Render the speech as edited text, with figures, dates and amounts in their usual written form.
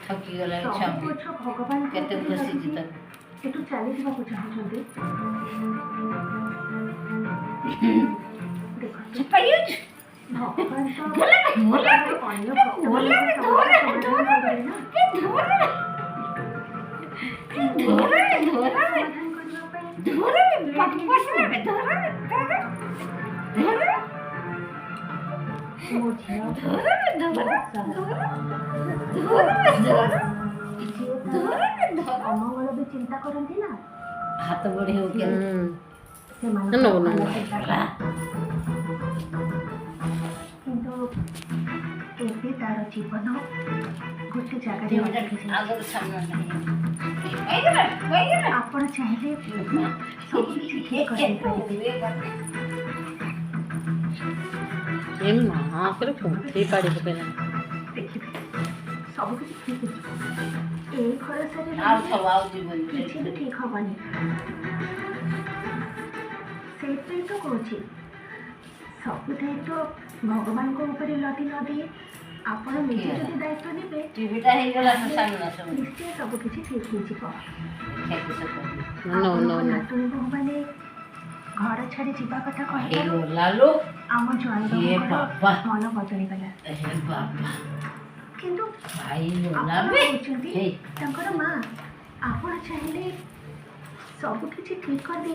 ଠକିଗଲା ଭଗବାନ କେତେ ଖୁସି ଜିତ ଏଠୁ ଚାଲିଯିବାକୁ ଚାହୁଁଛନ୍ତି ଅମଙ୍ଗଳ ବି ଚିନ୍ତା କରନ୍ତି ନା ହାତ ବଢି ହଉ କିନ୍ତୁ ଏବେ ତାର ଜୀବନ ଗୋଟେ ଜାଗାରେ ଆପଣ ଚାହିଁଲେ ସବୁ କିଛି ଠିକ୍ କରିପାରିବେ। ଦେଖିବେ ସବୁ କିଛି ଠିକ୍ ହେଇଯିବ। ଏଇ ଭରସାରେ କିଛି ବି ଠିକ୍ ହବନି। ସେଇଥିପାଇଁ ତ କହୁଛି ସବୁ ଦାୟିତ୍ୱ ଭଗବାନଙ୍କ ଉପରେ ଲଦି ନ ଦେଇ ଆପଣ ନିଜେ ଯଦି ଦାୟିତ୍ୱ ନେବେ ନିଶ୍ଚୟ ସବୁ କିଛି ଠିକ୍ ହେଇଯିବ। ନାତୁଣୀ ବୋହୂମାନେ ଘର ଛାଡ଼ି ଯିବା କଥା କହିବାରୁ ଆମ ଜ୍ୱାଇଁଙ୍କର ମନ ବଦଳିଗଲା। କିନ୍ତୁ ଆପଣ କହୁଛନ୍ତି ତାଙ୍କର ମା ଆପଣ ଚାହିଁଲେ ସବୁ କିଛି ଠିକ୍ କରିଦେଇ